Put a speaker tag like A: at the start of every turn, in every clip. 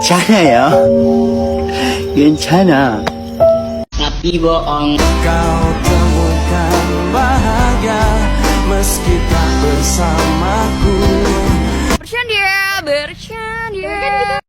A: 괜찮아요. 괜찮아.
B: Tapi bohong.
C: Kau temukan bahagia meski tak bersamaku.
D: Bercanda.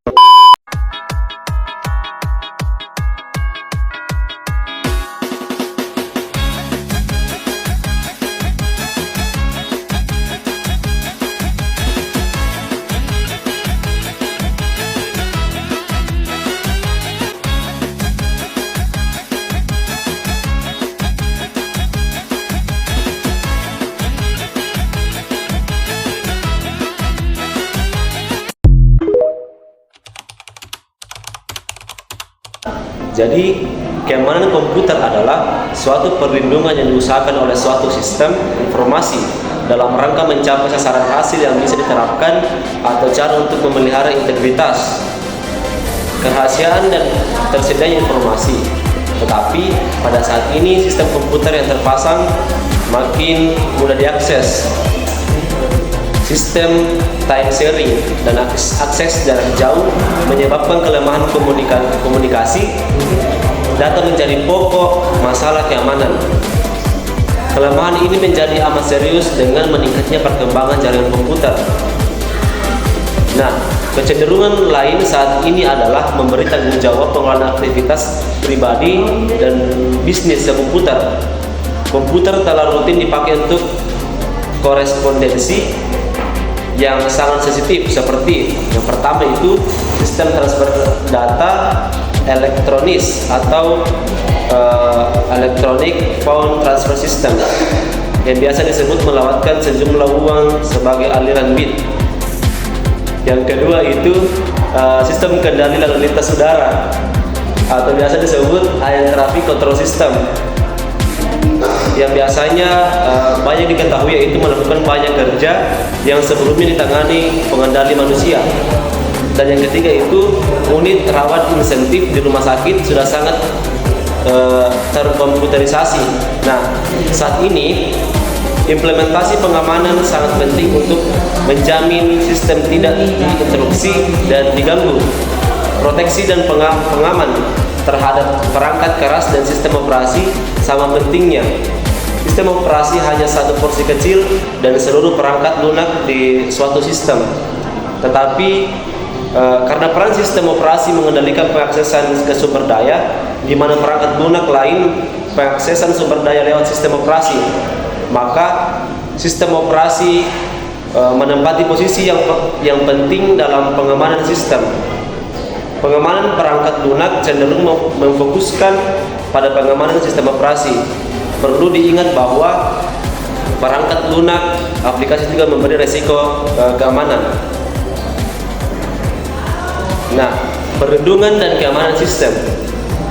E: Jadi, keamanan komputer adalah suatu perlindungan yang diusahakan oleh suatu sistem informasi dalam rangka mencapai sasaran hasil yang bisa diterapkan atau cara untuk memelihara integritas, kerahasiaan dan tersedianya informasi. Tetapi pada saat ini sistem komputer yang terpasang makin mudah diakses. Sistem time sharing dan akses jarak jauh menyebabkan kelemahan komunikasi. Data menjadi pokok masalah keamanan. Kelemahan ini menjadi amat serius dengan meningkatnya perkembangan jaringan komputer. Nah, kecenderungan lain saat ini adalah memberi tanggung jawab pengelolaan aktivitas pribadi dan bisnis ke komputer. Komputer telah rutin dipakai untuk korespondensi yang sangat sensitif, seperti yang pertama itu sistem transfer data elektronis atau electronic fund transfer system yang biasa disebut melewatkan sejumlah uang sebagai aliran bit. Yang kedua itu sistem kendali lalu lintas udara atau biasa disebut air traffic control system yang biasanya banyak diketahui, yaitu melakukan banyak kerja yang sebelumnya ditangani pengendali manusia. Dan yang ketiga itu unit rawat insentif di rumah sakit sudah sangat terkomputerisasi. Nah, saat ini implementasi pengamanan sangat penting untuk menjamin sistem tidak diinterupsi dan diganggu. Proteksi dan pengaman terhadap perangkat keras dan sistem operasi sama pentingnya. Sistem operasi hanya satu porsi kecil dan seluruh perangkat lunak di suatu sistem. Tetapi karena peran sistem operasi mengendalikan pengaksesan ke sumber daya, di mana perangkat lunak lain pengaksesan sumber daya lewat sistem operasi, maka sistem operasi menempati posisi yang penting dalam pengamanan sistem. Pengamanan perangkat lunak cenderung memfokuskan pada pengamanan sistem operasi. Perlu diingat bahwa perangkat lunak aplikasi juga memberi resiko keamanan. Nah, perlindungan dan keamanan sistem.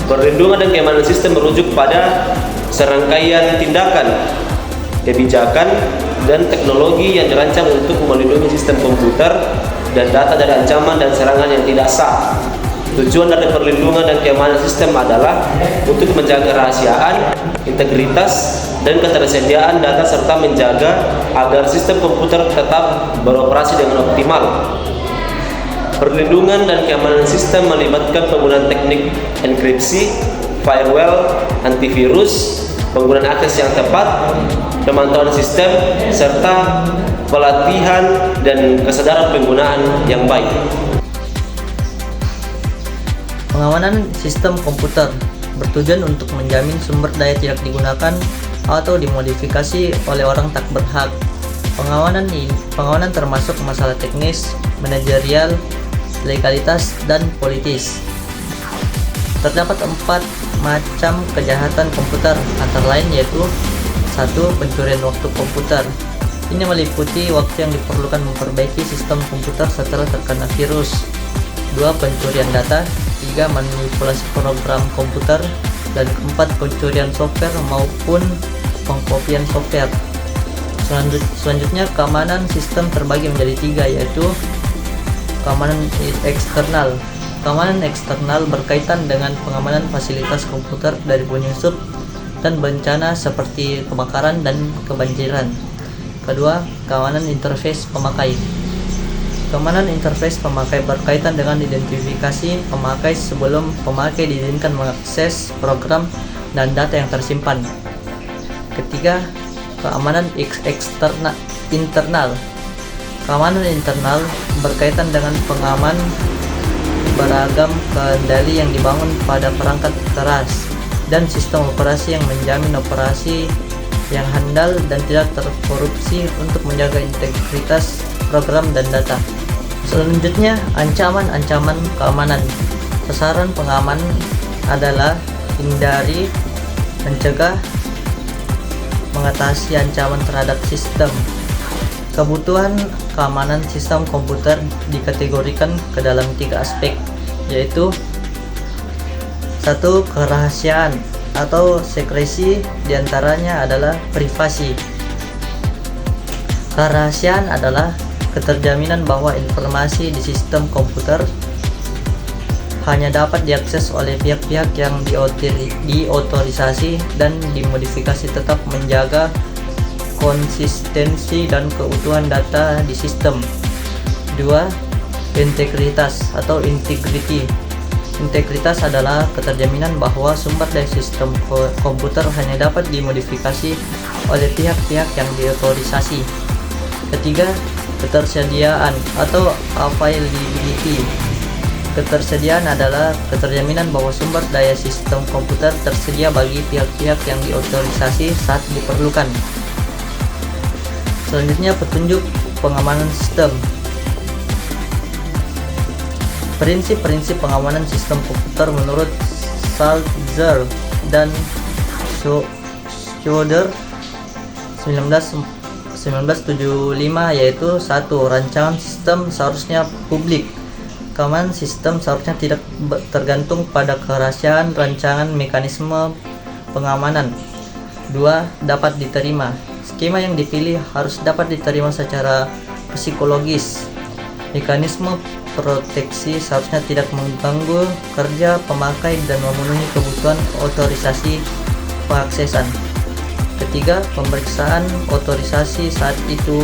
E: Perlindungan dan keamanan sistem merujuk pada serangkaian tindakan, kebijakan, dan teknologi yang dirancang untuk melindungi sistem komputer dan data dari ancaman dan serangan yang tidak sah. Tujuan dari perlindungan dan keamanan sistem adalah untuk menjaga rahasiaan, integritas, dan ketersediaan data serta menjaga agar sistem komputer tetap beroperasi dengan optimal. Perlindungan dan keamanan sistem melibatkan penggunaan teknik enkripsi, firewall, antivirus, penggunaan akses yang tepat, pemantauan sistem, serta pelatihan dan kesadaran penggunaan yang baik.
F: Pengawanan sistem komputer bertujuan untuk menjamin sumber daya tidak digunakan atau dimodifikasi oleh orang tak berhak. Pengawanan termasuk masalah teknis, manajerial, legalitas, dan politis. Terdapat 4 macam kejahatan komputer, antara lain yaitu 1. Pencurian waktu komputer. Ini meliputi waktu yang diperlukan memperbaiki sistem komputer setelah terkena virus. 2. Pencurian data. 3. Manipulasi program komputer. Dan 4. Pencurian software maupun pengkopian software. Selanjutnya, keamanan sistem terbagi menjadi 3, yaitu keamanan eksternal. Keamanan eksternal berkaitan dengan pengamanan fasilitas komputer dari penyusup dan bencana seperti kebakaran dan kebanjiran. Kedua, keamanan interface pemakai. Keamanan interface pemakai berkaitan dengan identifikasi pemakai sebelum pemakai diizinkan mengakses program dan data yang tersimpan. Ketiga, keamanan internal. Keamanan internal berkaitan dengan pengaman beragam kendali yang dibangun pada perangkat keras dan sistem operasi yang menjamin operasi yang handal dan tidak terkorupsi untuk menjaga integritas program dan data. Selanjutnya, ancaman-ancaman keamanan. Sasaran pengaman adalah hindari, mencegah, mengatasi ancaman terhadap sistem. Kebutuhan keamanan sistem komputer dikategorikan ke dalam 3 aspek, yaitu 1. Kerahasiaan atau sekresi, diantaranya adalah privasi. Kerahasiaan adalah keterjaminan bahwa informasi di sistem komputer hanya dapat diakses oleh pihak-pihak yang diotorisasi dan dimodifikasi, tetap menjaga konsistensi dan keutuhan data di sistem. 2. Integritas atau integrity. Integritas adalah keterjaminan bahwa sumber dari sistem komputer hanya dapat dimodifikasi oleh pihak-pihak yang diotorisasi. 3. Ketersediaan atau availability. Ketersediaan adalah keterjaminan bahwa sumber daya sistem komputer tersedia bagi pihak-pihak yang diotorisasi saat diperlukan. Selanjutnya, petunjuk pengamanan sistem. Prinsip-prinsip pengamanan sistem komputer menurut Salzer dan Schroeder 1975 yaitu 1. Rancangan sistem seharusnya publik. Keamanan sistem seharusnya tidak tergantung pada kerahasiaan rancangan mekanisme pengamanan. 2. Dapat diterima. Skema yang dipilih harus dapat diterima secara psikologis. Mekanisme proteksi seharusnya tidak mengganggu kerja pemakai dan memenuhi kebutuhan otorisasi pengaksesan. 3. Pemeriksaan otorisasi. Saat itu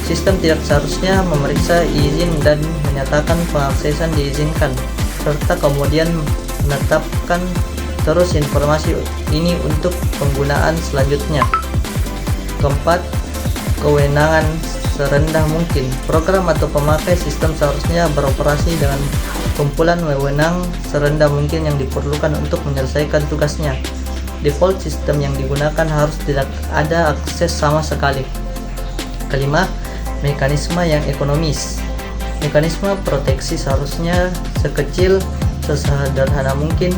F: sistem tidak seharusnya memeriksa izin dan menyatakan pengaksesan diizinkan, serta kemudian menetapkan terus informasi ini untuk penggunaan selanjutnya. 4. Kewenangan serendah mungkin. Program atau pemakai sistem seharusnya beroperasi dengan kumpulan wewenang serendah mungkin yang diperlukan untuk menyelesaikan tugasnya. Default sistem yang digunakan harus tidak ada akses sama sekali. 5. Mekanisme yang ekonomis. Mekanisme proteksi seharusnya sekecil, sesederhana mungkin,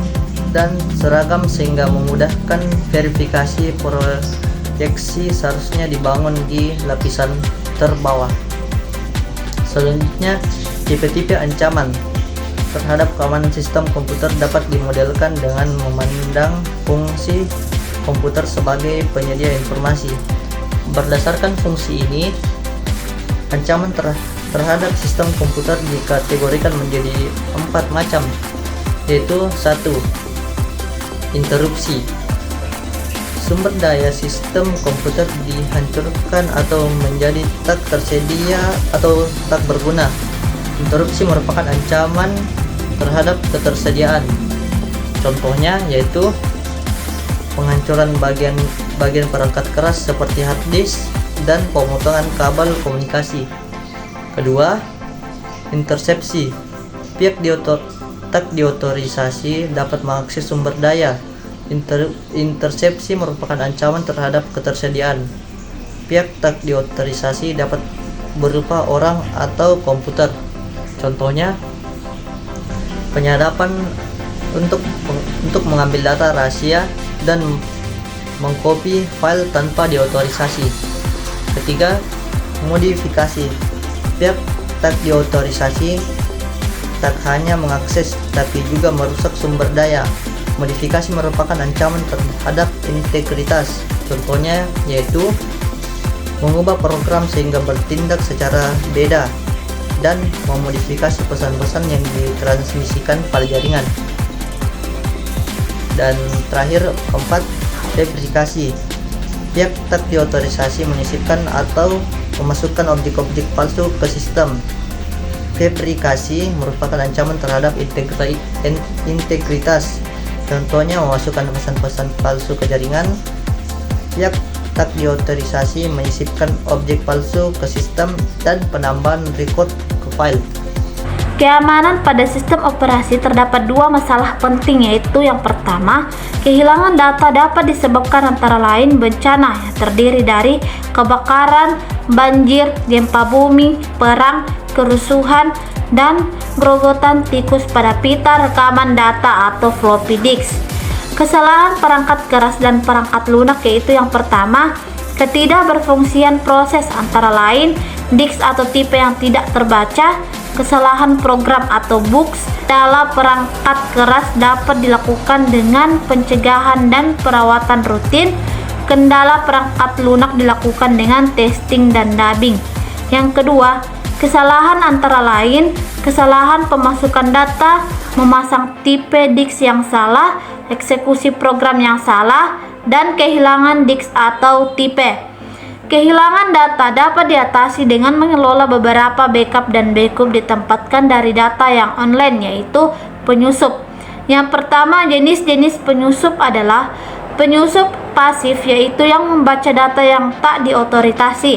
F: dan seragam sehingga memudahkan verifikasi. Proyeksi seharusnya dibangun di lapisan terbawah. Selanjutnya, tipe-tipe ancaman terhadap keamanan sistem komputer dapat dimodelkan dengan memandang fungsi komputer sebagai penyedia informasi. Berdasarkan fungsi ini, ancaman terhadap sistem komputer dikategorikan menjadi 4 macam, yaitu 1. Interupsi. Sumber daya sistem komputer dihancurkan atau menjadi tak tersedia atau tak berguna. Interupsi merupakan ancaman terhadap ketersediaan. Contohnya yaitu penghancuran bagian perangkat keras seperti hard disk dan pemotongan kabel komunikasi. Kedua, intersepsi. Pihak tak diotorisasi dapat mengakses sumber daya. Intersepsi merupakan ancaman terhadap ketersediaan. Pihak tak diotorisasi dapat berupa orang atau komputer. Contohnya, penyadapan untuk mengambil data rahasia dan mengcopy file tanpa diotorisasi. Ketiga, modifikasi. Pihak tak diotorisasi tak hanya mengakses tapi juga merusak sumber daya. Modifikasi merupakan ancaman terhadap integritas. Contohnya yaitu mengubah program sehingga bertindak secara beda dan memodifikasi pesan-pesan yang ditransmisikan pada jaringan. Dan terakhir, 4. Verifikasi. Pihak tak diotorisasi menyisipkan atau memasukkan objek-objek palsu ke sistem. Fabrikasi merupakan ancaman terhadap integritas. Contohnya memasukkan pesan-pesan palsu ke jaringan. Pihak tak diotorisasi menyisipkan objek palsu ke sistem dan penambahan record ke file.
D: Keamanan pada sistem operasi terdapat dua masalah penting, yaitu yang pertama, kehilangan data dapat disebabkan antara lain bencana yang terdiri dari kebakaran, banjir, gempa bumi, perang, kerusuhan, dan gerogotan tikus pada pita rekaman data atau floppy disk. Kesalahan perangkat keras dan perangkat lunak yaitu yang pertama, ketidakberfungsian proses antara lain disk atau tipe yang tidak terbaca. Kesalahan program atau bugs dalam perangkat keras dapat dilakukan dengan pencegahan dan perawatan rutin. Kendala perangkat lunak dilakukan dengan testing dan dubbing. Yang kedua, kesalahan antara lain kesalahan pemasukan data, memasang tipe disk yang salah, eksekusi program yang salah, dan kehilangan disk atau tipe. Kehilangan data dapat diatasi dengan mengelola beberapa backup dan backup ditempatkan dari data yang online, yaitu penyusup. Yang pertama, jenis-jenis penyusup adalah penyusup pasif, yaitu yang membaca data yang tak diotorisasi,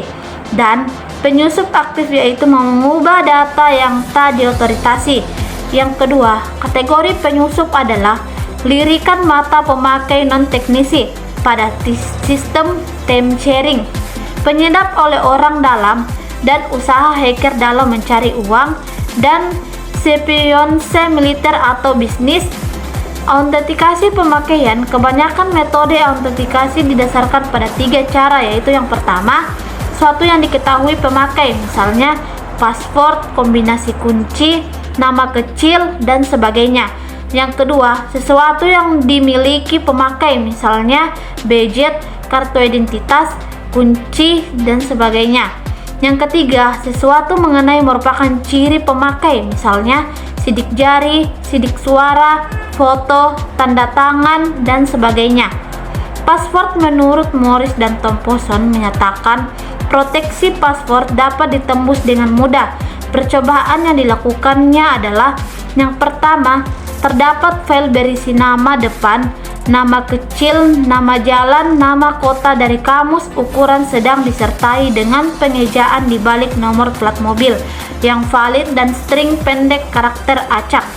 D: dan penyusup aktif, yaitu mengubah data yang tak diotorisasi. Yang kedua, kategori penyusup adalah lirikan mata pemakai non-teknisi pada sistem time sharing, penyedap oleh orang dalam, dan usaha hacker dalam mencari uang, dan spionase militer atau bisnis. Autentikasi pemakaian. Kebanyakan metode autentikasi didasarkan pada 3 cara, yaitu yang pertama, sesuatu yang diketahui pemakai, misalnya password, kombinasi kunci, nama kecil, dan sebagainya. Yang kedua, sesuatu yang dimiliki pemakai, misalnya budget, kartu identitas, kunci, dan sebagainya. Yang ketiga, sesuatu mengenai merupakan ciri pemakai, misalnya sidik jari, sidik suara, foto, tanda tangan, dan sebagainya. Password menurut Morris dan Thompson menyatakan proteksi password dapat ditembus dengan mudah. Percobaan yang dilakukannya adalah yang pertama, terdapat file berisi nama depan, nama kecil, nama jalan, nama kota dari kamus ukuran sedang disertai dengan pengejaan di balik nomor plat mobil yang valid dan string pendek karakter acak.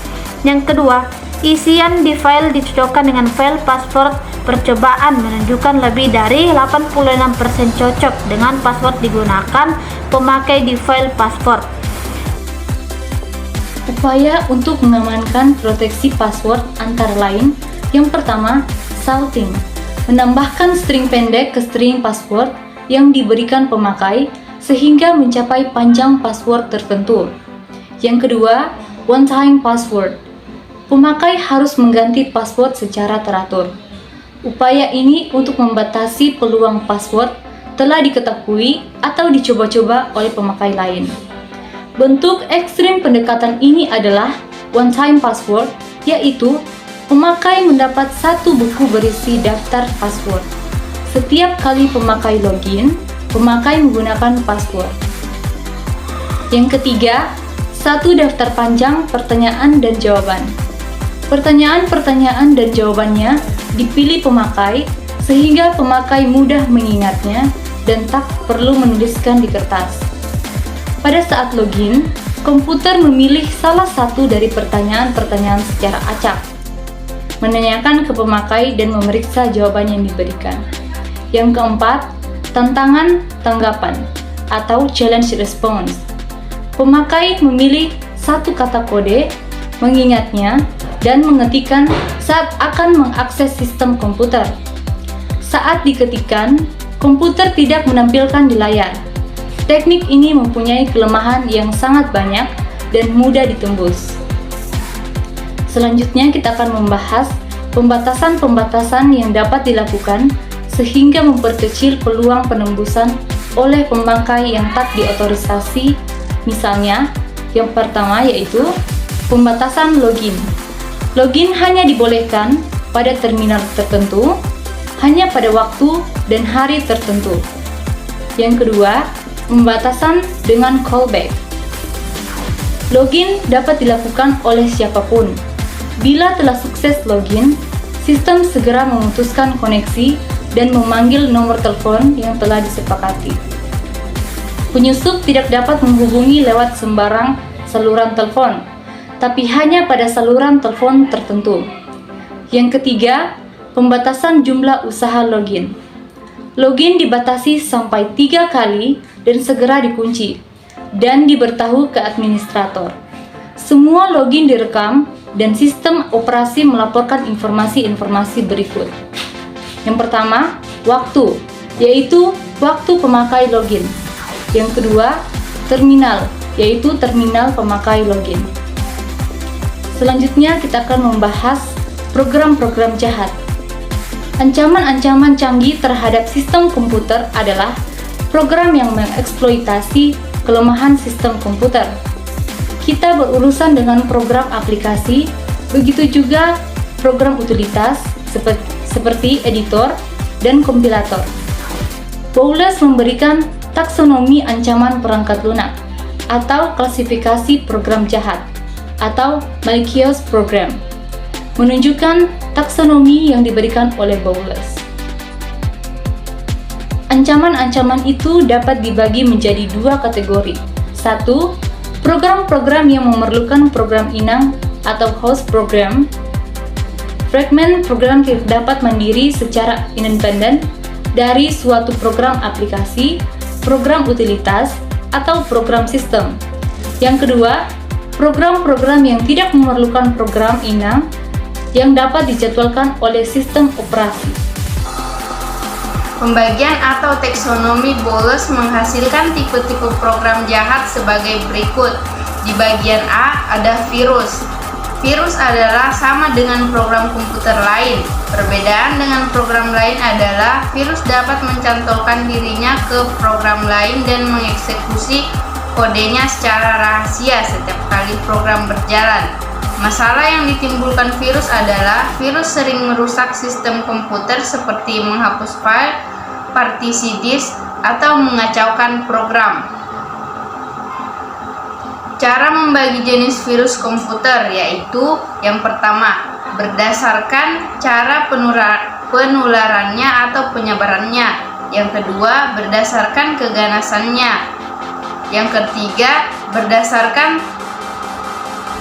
D: Yang kedua, isian di file dicocokkan dengan file password. Percobaan menunjukkan lebih dari 86% cocok dengan password digunakan pemakai di file password.
A: Upaya untuk mengamankan proteksi password antara lain, yang pertama, salting, menambahkan string pendek ke string password yang diberikan pemakai sehingga mencapai panjang password tertentu. Yang kedua, one-time password, pemakai harus mengganti password secara teratur. Upaya ini untuk membatasi peluang password telah diketahui atau dicoba-coba oleh pemakai lain. Bentuk ekstrim pendekatan ini adalah one-time password, yaitu pemakai mendapat satu buku berisi daftar password. Setiap kali pemakai login, pemakai menggunakan password. Yang ketiga, satu daftar panjang pertanyaan dan jawaban. Pertanyaan-pertanyaan dan jawabannya dipilih pemakai sehingga pemakai mudah mengingatnya dan tak perlu menuliskan di kertas. Pada saat login, komputer memilih salah satu dari pertanyaan-pertanyaan secara acak, menanyakan ke pemakai dan memeriksa jawaban yang diberikan. Yang keempat, tantangan tanggapan atau challenge response. Pemakai memilih satu kata kode, mengingatnya, dan mengetikkan saat akan mengakses sistem komputer. Saat diketikkan, komputer tidak menampilkan di layar. Teknik ini mempunyai kelemahan yang sangat banyak dan mudah ditembus. Selanjutnya kita akan membahas pembatasan-pembatasan yang dapat dilakukan sehingga memperkecil peluang penembusan oleh pemakai yang tak diotorisasi. Misalnya, yang pertama yaitu pembatasan login. Login hanya dibolehkan pada terminal tertentu, hanya pada waktu dan hari tertentu. Yang kedua, Pembatasan dengan callback. Login dapat dilakukan oleh siapapun. Bila telah sukses login, sistem segera memutuskan koneksi dan memanggil nomor telepon yang telah disepakati. Penyusup tidak dapat menghubungi lewat sembarang saluran telepon, tapi hanya pada saluran telepon tertentu. Yang ketiga, pembatasan jumlah usaha login. Login dibatasi sampai 3 kali dan segera dikunci dan diberitahu ke administrator. Semua login direkam dan sistem operasi melaporkan informasi-informasi berikut. Yang pertama, waktu, yaitu waktu pemakai login. Yang kedua, terminal, yaitu terminal pemakai login. Selanjutnya kita akan membahas program-program jahat. Ancaman-ancaman canggih terhadap sistem komputer adalah program yang mengeksploitasi kelemahan sistem komputer. Kita berurusan dengan program aplikasi, begitu juga program utilitas seperti editor dan kompilator. Bowles memberikan taksonomi ancaman perangkat lunak atau klasifikasi program jahat atau malicious program, menunjukkan taksonomi yang diberikan oleh Bowles. Ancaman-ancaman itu dapat dibagi menjadi 2 kategori. 1. Program-program yang memerlukan program inang atau host program. Fragment program dapat mandiri secara independen dari suatu program aplikasi, program utilitas, atau program sistem. Yang kedua, program-program yang tidak memerlukan program inang yang dapat dijadwalkan oleh sistem operasi.
G: Pembagian atau taksonomi Bowles menghasilkan tipe-tipe program jahat sebagai berikut. Di bagian A ada virus. Virus adalah sama dengan program komputer lain. Perbedaan dengan program lain adalah virus dapat mencantolkan dirinya ke program lain dan mengeksekusi kodenya secara rahasia setiap kali program berjalan. Masalah yang ditimbulkan virus adalah virus sering merusak sistem komputer seperti menghapus file, partisi disk, atau mengacaukan program. Cara membagi jenis virus komputer yaitu yang pertama, berdasarkan cara penularannya atau penyebarannya. Yang kedua, berdasarkan keganasannya. Yang ketiga, berdasarkan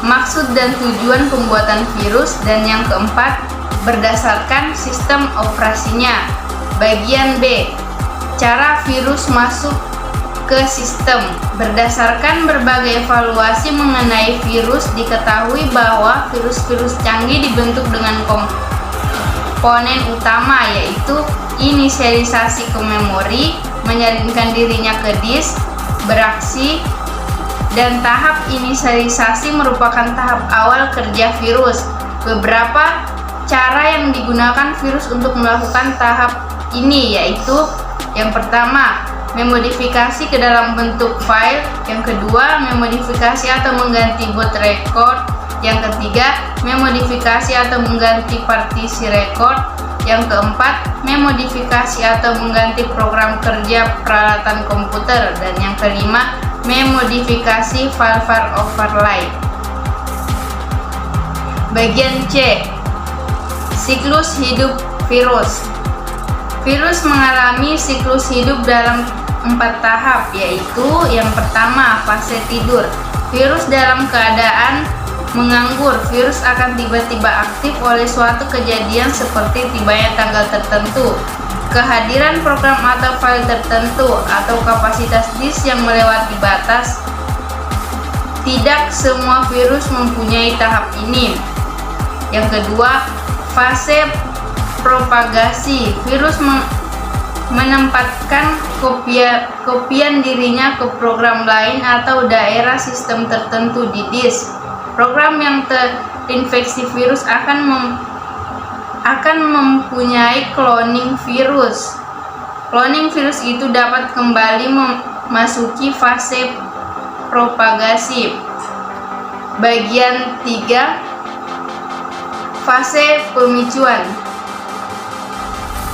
G: maksud dan tujuan pembuatan virus. Dan yang keempat, berdasarkan sistem operasinya. Bagian B, cara virus masuk ke sistem. Berdasarkan berbagai evaluasi mengenai virus, diketahui bahwa virus-virus canggih dibentuk dengan komponen utama, yaitu inisialisasi ke memori, menyalinkan dirinya ke disk, beraksi, dan tahap inisialisasi merupakan tahap awal kerja virus. Beberapa cara yang digunakan virus untuk melakukan tahap ini yaitu yang pertama, memodifikasi ke dalam bentuk file. Yang kedua, memodifikasi atau mengganti baud record. Yang ketiga, memodifikasi atau mengganti partisi record. Yang keempat, memodifikasi atau mengganti program kerja peralatan komputer. Dan yang kelima, memodifikasi file override. Bagian C, siklus hidup virus. Virus mengalami siklus hidup dalam 4 tahap, yaitu yang pertama, fase tidur. Virus dalam keadaan menganggur. Virus akan tiba-tiba aktif oleh suatu kejadian seperti tibanya tanggal tertentu, kehadiran program atau file tertentu, atau kapasitas disk yang melewati batas. Tidak semua virus mempunyai tahap ini. Yang kedua, fase propagasi. Virus menempatkan kopian dirinya ke program lain atau daerah sistem tertentu di disk. Program yang terinfeksi virus akan mempunyai cloning virus. Cloning virus itu dapat kembali memasuki fase propagasi. Bagian 3, fase pemicuan.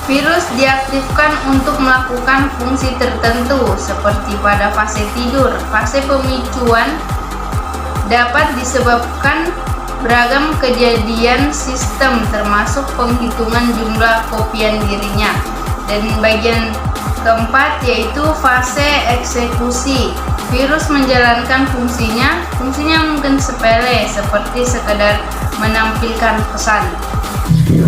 G: Virus diaktifkan untuk melakukan fungsi tertentu seperti pada fase tidur. Fase pemicuan dapat disebabkan beragam kejadian sistem termasuk penghitungan jumlah kopian dirinya. Dan bagian keempat yaitu fase eksekusi. Virus menjalankan fungsinya mungkin sepele seperti sekedar menampilkan pesan.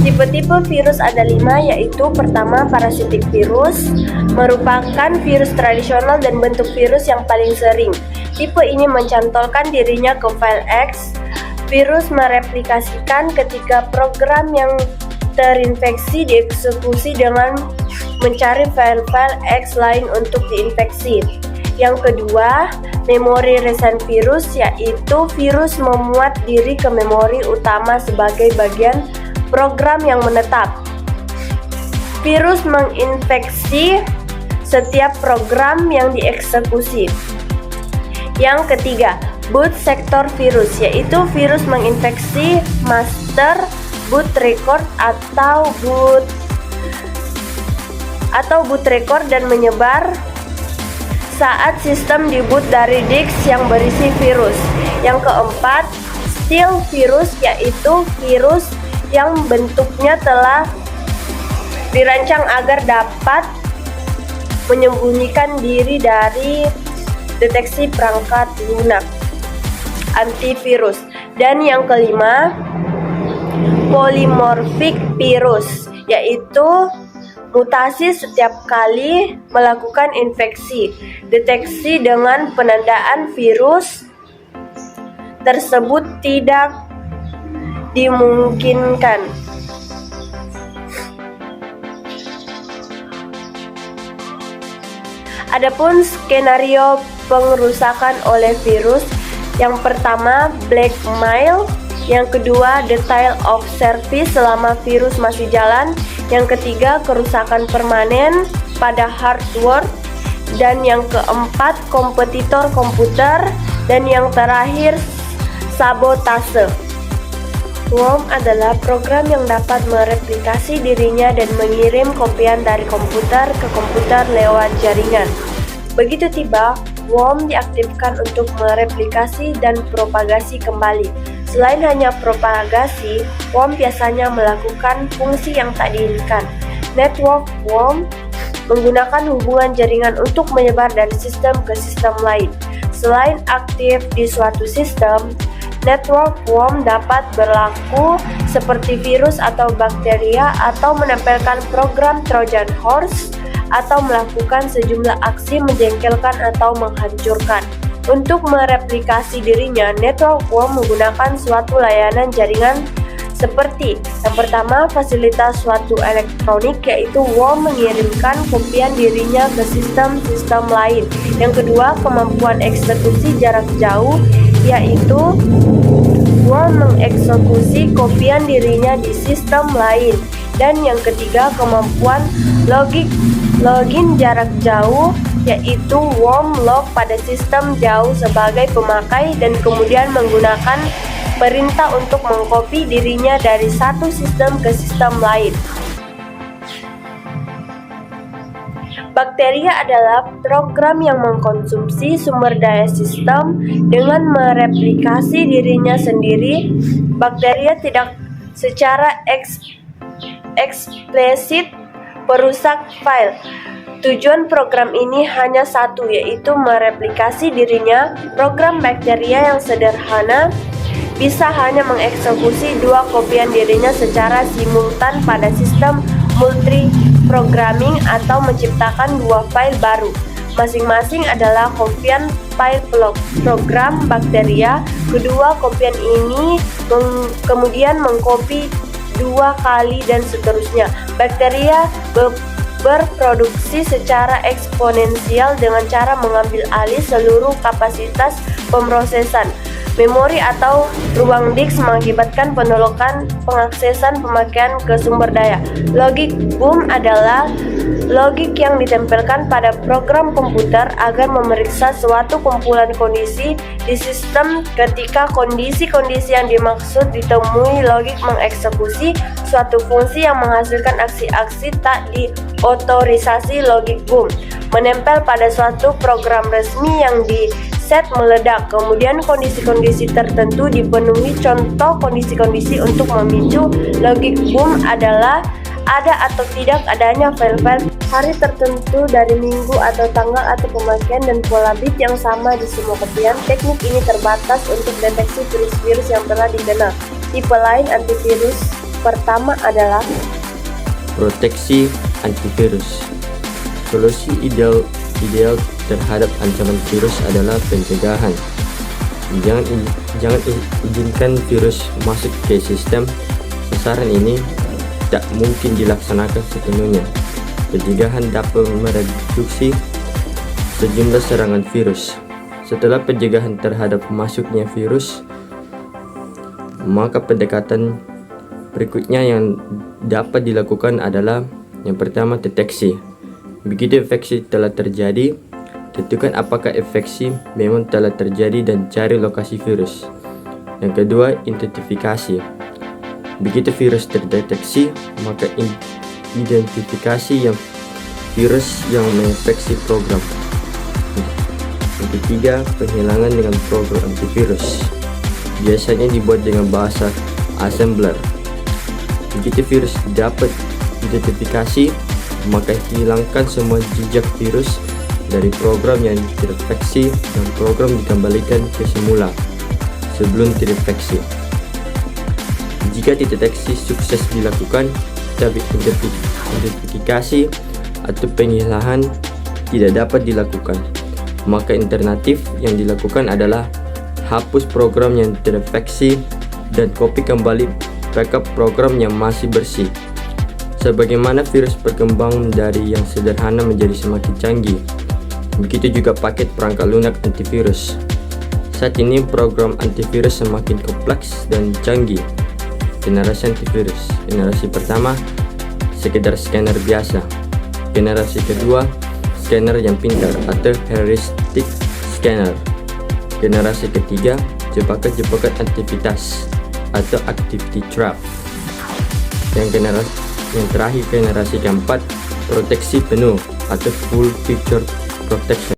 H: Tipe-tipe virus ada 5, yaitu pertama parasitik virus, merupakan virus tradisional dan bentuk virus yang paling sering. Tipe ini mencantolkan dirinya ke file X. Virus mereplikasikan ketika program yang terinfeksi dieksekusi dengan mencari file-file X lain untuk diinfeksi. Yang kedua, memori resan virus, yaitu virus memuat diri ke memori utama sebagai bagian program yang menetap. Virus menginfeksi setiap program yang dieksekusi. Yang ketiga, boot sektor virus, yaitu virus menginfeksi master, boot record atau boot record dan menyebar saat sistem diboot dari disk yang berisi virus. Yang keempat, stealth virus, yaitu virus yang bentuknya telah dirancang agar dapat menyembunyikan diri dari deteksi perangkat lunak antivirus. Dan yang kelima, polymorphic virus, yaitu mutasi setiap kali melakukan infeksi. Deteksi dengan penandaan virus tersebut tidak dimungkinkan. Adapun skenario pengerusakan oleh virus, yang pertama blackmail, yang kedua denial of service selama virus masih jalan, yang ketiga kerusakan permanen pada hardware, dan yang keempat kompetitor komputer, dan yang terakhir sabotase. Worm adalah program yang dapat mereplikasi dirinya dan mengirim kopian dari komputer ke komputer lewat jaringan. Begitu tiba, worm diaktifkan untuk mereplikasi dan propagasi kembali. Selain hanya propagasi, worm biasanya melakukan fungsi yang tak diinginkan. Network worm menggunakan hubungan jaringan untuk menyebar dari sistem ke sistem lain. Selain aktif di suatu sistem, network worm dapat berlaku seperti virus atau bakteria atau menempelkan program Trojan horse atau melakukan sejumlah aksi menjengkelkan atau menghancurkan. Untuk mereplikasi dirinya, network worm menggunakan suatu layanan jaringan seperti yang pertama, fasilitas suatu elektronik, yaitu worm mengirimkan kopian dirinya ke sistem-sistem lain. Yang kedua, kemampuan eksekusi jarak jauh, yaitu worm mengeksekusi kopian dirinya di sistem lain. Dan yang ketiga, kemampuan login jarak jauh, yaitu worm log pada sistem jauh sebagai pemakai dan kemudian menggunakan perintah untuk mengcopy dirinya dari satu sistem ke sistem lain. Bakteria adalah program yang mengkonsumsi sumber daya sistem dengan mereplikasi dirinya sendiri. Bakteria tidak secara eksplisit perusak file. Tujuan program ini hanya satu, yaitu mereplikasi dirinya. Program bakteria yang sederhana bisa hanya mengeksekusi dua kopian dirinya secara simultan pada sistem multi-programming atau menciptakan dua file baru. Masing-masing adalah kopian file program bakteria. Kedua kopian ini kemudian mengcopy dua kali dan seterusnya. Bakteria berproduksi secara eksponensial dengan cara mengambil alih seluruh kapasitas pemrosesan. memori atau ruang disk mengakibatkan penolakan pengaksesan pemakaian ke sumber daya. Logic boom adalah logik yang ditempelkan pada program komputer agar memeriksa suatu kumpulan kondisi di sistem. Ketika kondisi-kondisi yang dimaksud ditemui, logik mengeksekusi suatu fungsi yang menghasilkan aksi-aksi tak diotorisasi. Logic boom menempel pada suatu program resmi yang di-set meledak. Kemudian kondisi-kondisi tertentu dipenuhi. Contoh kondisi-kondisi untuk memicu logic boom adalah ada atau tidak adanya file-file hari tertentu dari minggu atau tanggal atau pemakaian dan pola bit yang sama di semua kopian. Teknik ini terbatas untuk deteksi virus-virus yang telah dikenal. Tipe lain antivirus pertama adalah
I: proteksi antivirus. Solusi ideal terhadap ancaman virus adalah pencegahan. Jangan izinkan virus masuk ke sistem. Sasaran ini tak mungkin dilaksanakan sepenuhnya. Pencegahan dapat mereduksi sejumlah serangan virus. Setelah pencegahan terhadap masuknya virus, maka pendekatan berikutnya yang dapat dilakukan adalah yang pertama, deteksi. Begitu infeksi telah terjadi, tentukan apakah infeksi memang telah terjadi dan cari lokasi virus. Yang kedua, identifikasi. Begitu virus terdeteksi, maka identifikasi yang virus yang menginfeksi program. Yang ketiga, penghilangan dengan program antivirus. Biasanya dibuat dengan bahasa assembler. Begitu virus dapat identifikasi, maka hilangkan semua jejak virus dari program yang terinfeksi dan program dikembalikan ke semula sebelum terinfeksi. Jika deteksi sukses dilakukan, tapi identifikasi atau penghilangan tidak dapat dilakukan, maka alternatif yang dilakukan adalah hapus program yang terinfeksi dan copy kembali backup program yang masih bersih. Sebagaimana virus berkembang dari yang sederhana menjadi semakin canggih, begitu juga paket perangkat lunak antivirus. Saat ini program antivirus semakin kompleks dan canggih. Generasi antivirus. Generasi pertama, sekedar scanner biasa. Generasi kedua, scanner yang pintar atau heuristic scanner. Generasi ketiga, jebakan-jebakan aktivitas atau activity trap. Yang terakhir, generasi keempat, proteksi penuh atau full feature protection.